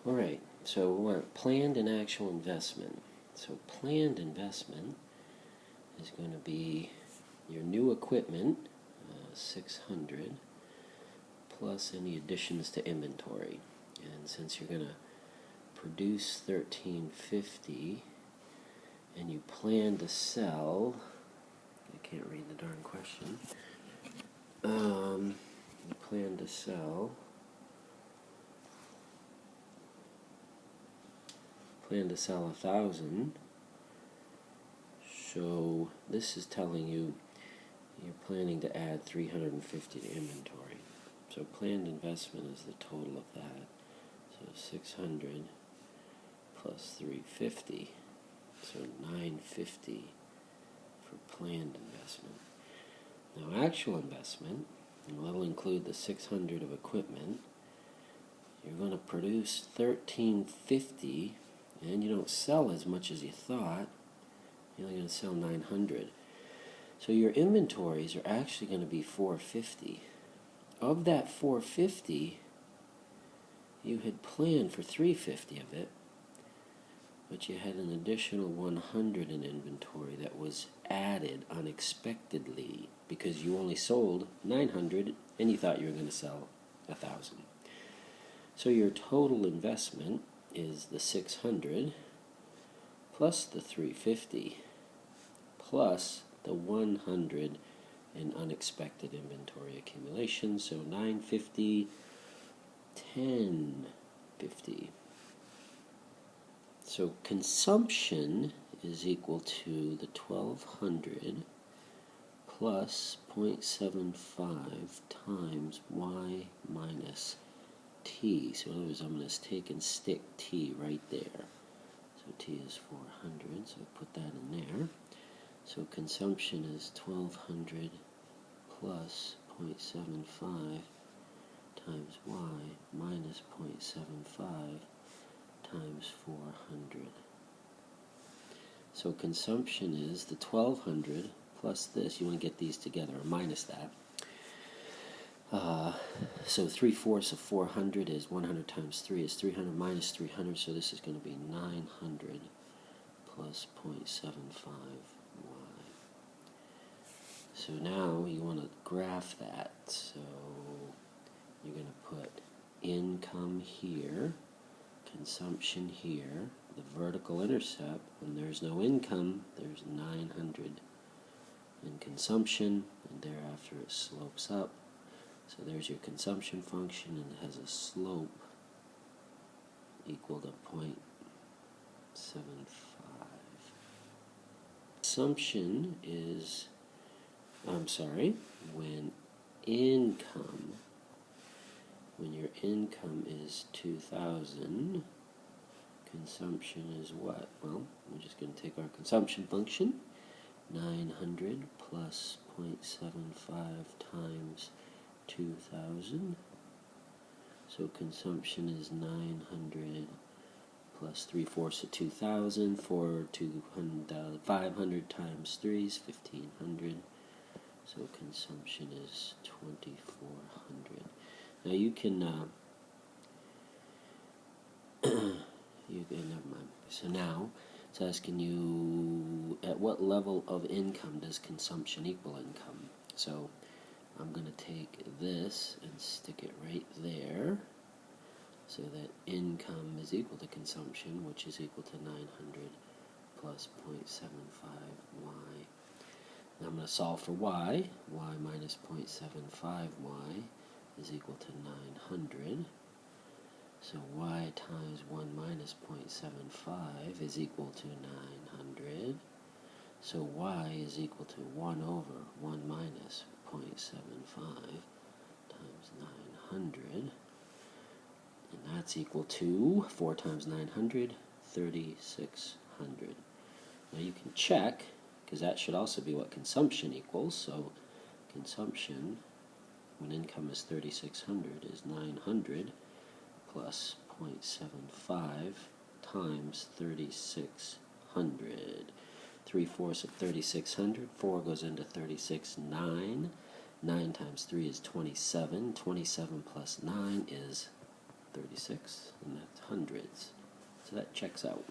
Alright, so we're at planned and actual investment. So planned investment is going to be your new equipment, 600, plus any additions to inventory. And since you're going to produce 1350 and you plan to sell, I can't read the darn question, you plan to sell 1,000. So this is telling you you're planning to add 350 to inventory. So planned investment is the total of that. So 600 plus 350. So 950 for planned investment. Now actual investment, will include the 600 of equipment. You're going to produce 1350, and you don't sell as much as you thought. You're only going to sell 900. So your inventories are actually going to be 450. Of that 450, you had planned for 350 of it, but you had an additional 100 in inventory that was added unexpectedly because you only sold 900 and you thought you were going to sell 1,000. So your total investment is the 600 plus the 350 plus the 100 in unexpected inventory accumulation. So 950, 1050. So consumption is equal to the 1200 plus 0.75 times y minus t. So in other words, I'm going to take and stick t right there. So t is 400, so put that in there. So consumption is 1200 plus 0.75 times y minus 0.75 times 400. So consumption is the 1200 plus this. You want to get these together, or minus that. So 3/4 of 400 is 100 times 3 is 300 minus 300, so this is going to be 900 plus 0.75y. So now you want to graph that. So you're going to put income here, consumption here, the vertical intercept. When there's no income, there's 900 in consumption, and thereafter it slopes up. So there's your consumption function, and it has a slope equal to 0.75. Consumption is, when your income is 2,000, consumption is what? Well, we're just going to take our consumption function, 900 plus 0.75 times 2,000. So consumption is 900 plus 3/4 of 2,000. 500 times 3 is 1,500. So consumption is 2,400. Now you can, never mind. So now it's asking you, at what level of income does consumption equal income? So I'm going to take this and stick it right there so that income is equal to consumption, which is equal to 900 plus 0.75y. Now I'm going to solve for y. Y minus 0.75y is equal to 900. So y times 1 minus 0.75 is equal to 900. So y is equal to 1 over 1 minus 0.75 times 900. And that's equal to 4 times 900, 3,600. Now you can check, because that should also be what consumption equals. So consumption, when income is 3,600, is 900 plus 0.75 times 3,600. 3/4 of 3,600. 4 goes into 36, 9. 9 times 3 is 27. 27 plus 9 is 36, and that's hundreds. So that checks out.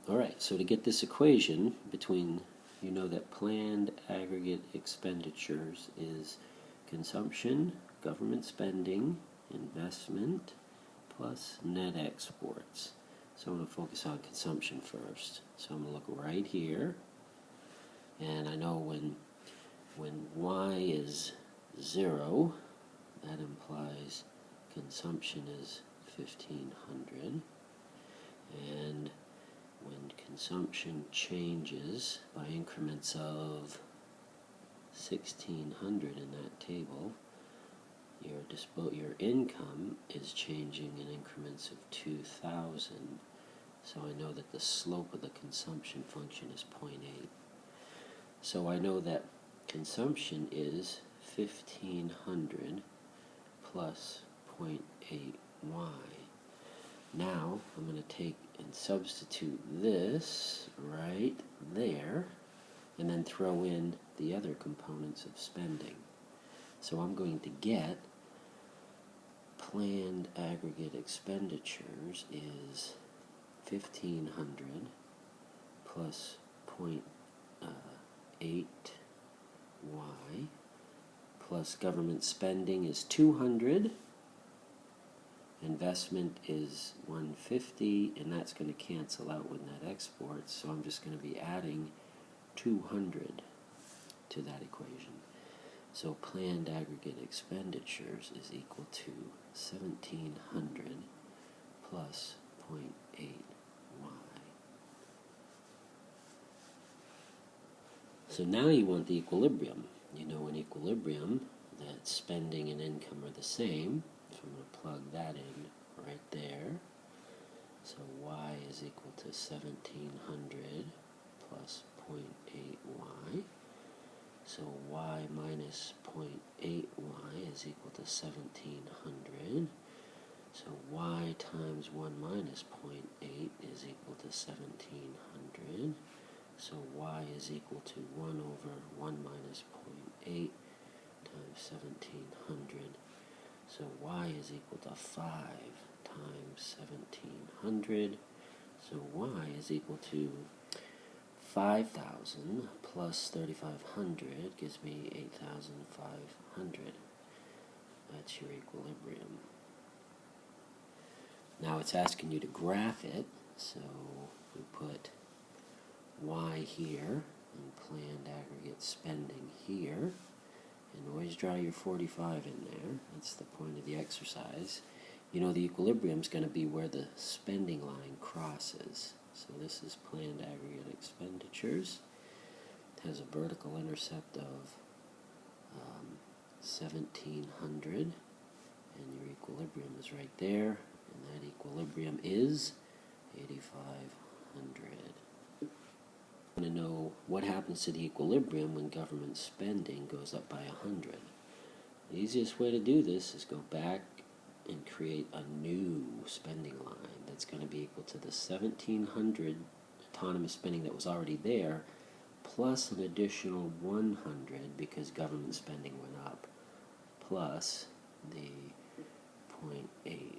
All right, so to get this equation between, you know that planned aggregate expenditures is consumption, government spending, investment, plus net exports. So I'm going to focus on consumption first. So I'm going to look right here, and I know when y is 0, that implies consumption is 1,500, and when consumption changes by increments of 1,600 in that table, your income is changing in increments of 2,000. So I know that the slope of the consumption function is 0.8. So I know that consumption is 1,500 plus 0.8y. Now I'm going to take and substitute this right there, and then throw in the other components of spending. So I'm going to get planned aggregate expenditures is 1,500 plus 0.8y plus government spending is 200. Investment is 150, and that's going to cancel out with net exports, so I'm just going to be adding 200 to that equation. So planned aggregate expenditures is equal to 1,700 plus 0.8y. So now you want the equilibrium. You know in equilibrium that spending and income are the same. So I'm going to plug that in right there. So y is equal to 1,700 plus 0.8y. So y minus 0.8y is equal to 1,700. So y times 1 minus 0.8 is equal to 1,700. So y is equal to 1 over 1 minus 0.8 times 1,700. So y is equal to 5 times 1,700. So y is equal to 5,000 plus 3,500 gives me 8,500. That's your equilibrium. Now it's asking you to graph it, so we put y here and planned aggregate spending here. And always draw your 45 in there. That's the point of the exercise. You know the equilibrium is going to be where the spending line crosses. So this is planned aggregate expenditures. It has a vertical intercept of 1,700, and your equilibrium is right there, and that equilibrium is 8,500. I want to know what happens to the equilibrium when government spending goes up by 100. The easiest way to do this is go back and create a new spending line that's going to be equal to the 1,700 autonomous spending that was already there, plus an additional 100 because government spending went up, plus the 0.8y.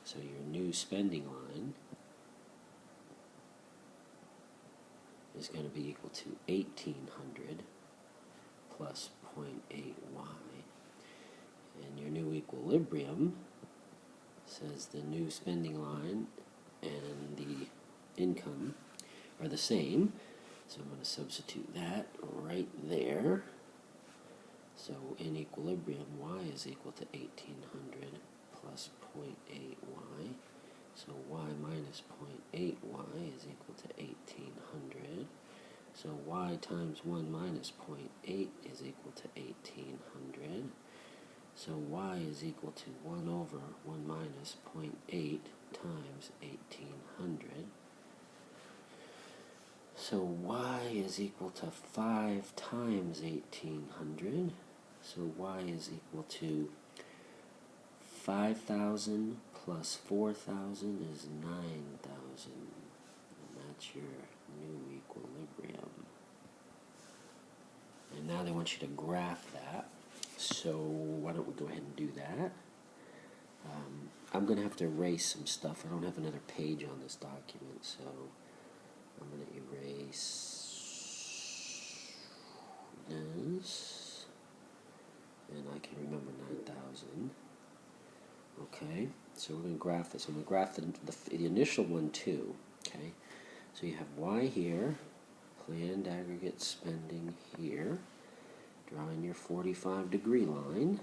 So your new spending line is going to be equal to 1,800 plus 0.8y. And your new equilibrium says the new spending line and the income are the same. So I'm going to substitute that right there. So in equilibrium, y is equal to 1,800 plus 0.8y. So y minus 0.8y is equal to 1,800. So y times 1 minus 0.8 is equal to 1,800. So y is equal to 1 over 1 minus 0.8 times 1,800. So y is equal to 5 times 1,800. So y is equal to 5,000 plus 4,000 is 9,000. And that's your new equilibrium. And now they want you to graph that. So why don't we go ahead and do that. I'm going to have to erase some stuff. I don't have another page on this document, so I'm going to erase this, and I can remember 9,000. Okay, so we're going to graph this. I'm going to graph the initial one too. Okay, so you have Y here, planned aggregate spending here. Drawing your 45-degree line.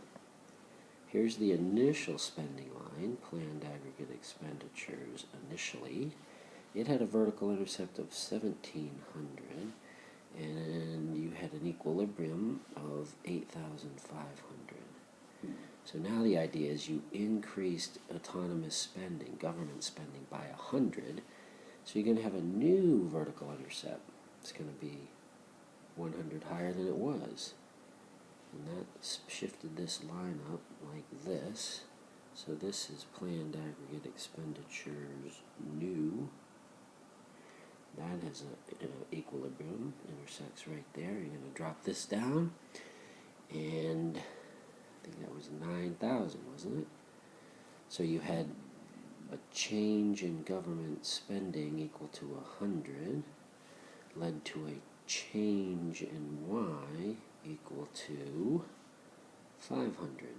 Here's the initial spending line, planned aggregate expenditures initially. It had a vertical intercept of 1,700, and you had an equilibrium of 8,500. So now the idea is you increased autonomous spending, government spending, by 100, so you're going to have a new vertical intercept. It's going to be 100 higher than it was. And that shifted this line up like this. So this is planned aggregate expenditures new. That has an equilibrium, intersects right there. You're going to drop this down. And I think that was 9,000, wasn't it? So you had a change in government spending equal to 100, led to a change in Y equal to 500.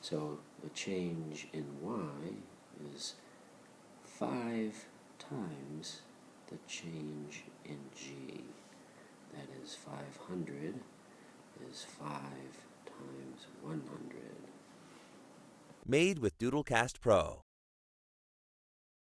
So a change in Y is 5 times the change in G. That is 500 is 5 times 100. Made with Doodlecast Pro.